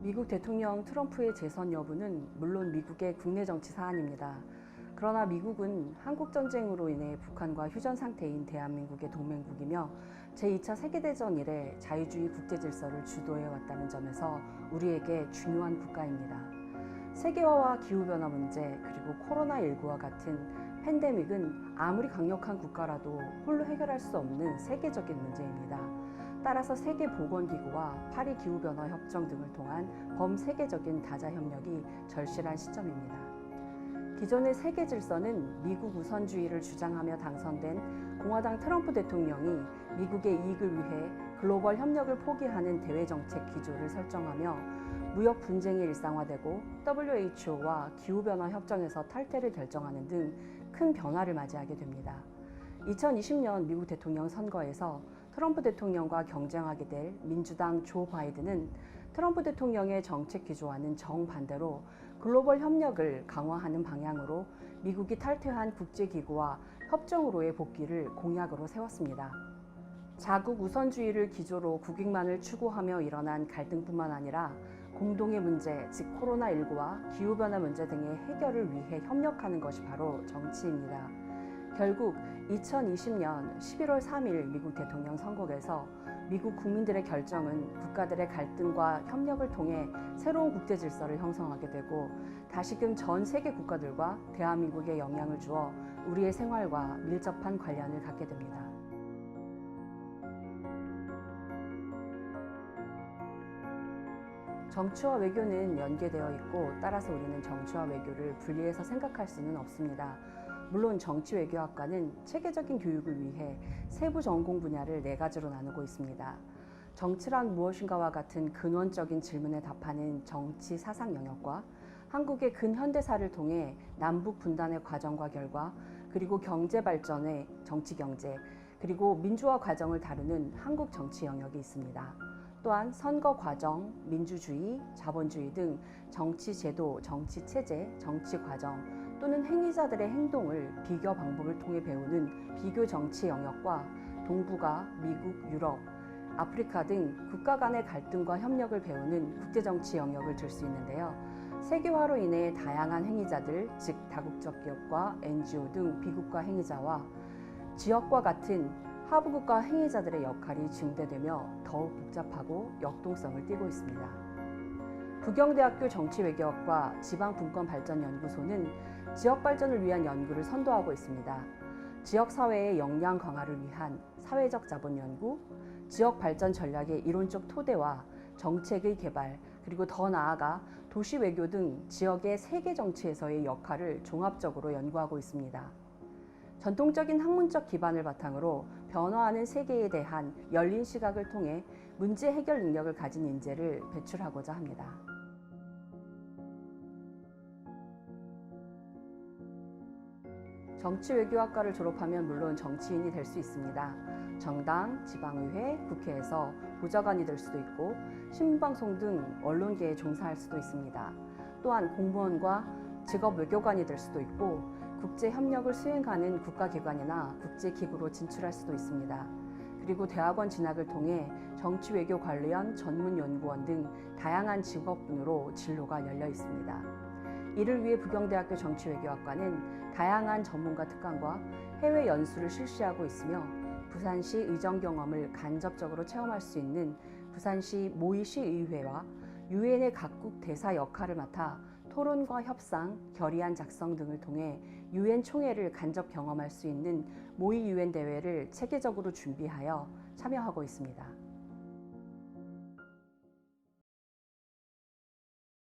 미국 대통령 트럼프의 재선 여부는 물론 미국의 국내 정치 사안입니다. 그러나 미국은 한국 전쟁으로 인해 북한과 휴전 상태인 대한민국의 동맹국이며 제2차 세계대전 이래 자유주의 국제 질서를 주도해 왔다는 점에서 우리에게 중요한 국가입니다. 세계화와 기후변화 문제 그리고 코로나19와 같은 팬데믹은 아무리 강력한 국가라도 홀로 해결할 수 없는 세계적인 문제입니다. 따라서 세계보건기구와 파리 기후변화 협정 등을 통한 범세계적인 다자 협력이 절실한 시점입니다. 기존의 세계 질서는 미국 우선주의를 주장하며 당선된 공화당 트럼프 대통령이 미국의 이익을 위해 글로벌 협력을 포기하는 대외 정책 기조를 설정하며 무역 분쟁이 일상화되고 WHO와 기후변화 협정에서 탈퇴를 결정하는 등 큰 변화를 맞이하게 됩니다. 2020년 미국 대통령 선거에서 트럼프 대통령과 경쟁하게 될 민주당 조 바이든은 트럼프 대통령의 정책 기조와는 정반대로 글로벌 협력을 강화하는 방향으로 미국이 탈퇴한 국제기구와 협정으로의 복귀를 공약으로 세웠습니다. 자국 우선주의를 기조로 국익만을 추구하며 일어난 갈등뿐만 아니라 공동의 문제, 즉 코로나19와 기후변화 문제 등의 해결을 위해 협력하는 것이 바로 정치입니다. 결국 2020년 11월 3일 미국 대통령 선거에서 미국 국민들의 결정은 국가들의 갈등과 협력을 통해 새로운 국제 질서를 형성하게 되고 다시금 전 세계 국가들과 대한민국에 영향을 주어 우리의 생활과 밀접한 관련을 갖게 됩니다. 정치와 외교는 연계되어 있고 따라서 우리는 정치와 외교를 분리해서 생각할 수는 없습니다. 물론 정치외교학과는 체계적인 교육을 위해 세부 전공 분야를 4가지로 나누고 있습니다. 정치란 무엇인가와 같은 근원적인 질문에 답하는 정치 사상 영역과 한국의 근현대사를 통해 남북 분단의 과정과 결과 그리고 경제 발전의 정치 경제 그리고 민주화 과정을 다루는 한국 정치 영역이 있습니다. 또한 선거 과정, 민주주의, 자본주의 등 정치 제도, 정치 체제, 정치 과정 또는 행위자들의 행동을 비교 방법을 통해 배우는 비교 정치 영역과 동북아, 미국, 유럽, 아프리카 등 국가 간의 갈등과 협력을 배우는 국제정치 영역을 들 수 있는데요. 세계화로 인해 다양한 행위자들, 즉 다국적 기업과 NGO 등 비국가 행위자와 지역과 같은 하부국가 행위자들의 역할이 증대되며 더욱 복잡하고 역동성을 띠고 있습니다. 부경대학교 정치외교학과 지방분권발전연구소는 지역 발전을 위한 연구를 선도하고 있습니다. 지역사회의 역량 강화를 위한 사회적 자본 연구, 지역 발전 전략의 이론적 토대와 정책의 개발, 그리고 더 나아가 도시외교 등 지역의 세계 정치에서의 역할을 종합적으로 연구하고 있습니다. 전통적인 학문적 기반을 바탕으로 변화하는 세계에 대한 열린 시각을 통해 문제 해결 능력을 가진 인재를 배출하고자 합니다. 정치외교학과를 졸업하면 물론 정치인이 될 수 있습니다. 정당, 지방의회, 국회에서 보좌관이 될 수도 있고 신문방송 등 언론계에 종사할 수도 있습니다. 또한 공무원과 직업외교관이 될 수도 있고 국제협력을 수행하는 국가기관이나 국제기구로 진출할 수도 있습니다. 그리고 대학원 진학을 통해 정치외교 관련 전문연구원 등 다양한 직업군으로 진로가 열려 있습니다. 이를 위해 부경대학교 정치외교학과는 다양한 전문가 특강과 해외 연수를 실시하고 있으며 부산시 의정 경험을 간접적으로 체험할 수 있는 부산시 모의시의회와 유엔의 각국 대사 역할을 맡아 토론과 협상, 결의안 작성 등을 통해 유엔 총회를 간접 경험할 수 있는 모의 유엔 대회를 체계적으로 준비하여 참여하고 있습니다.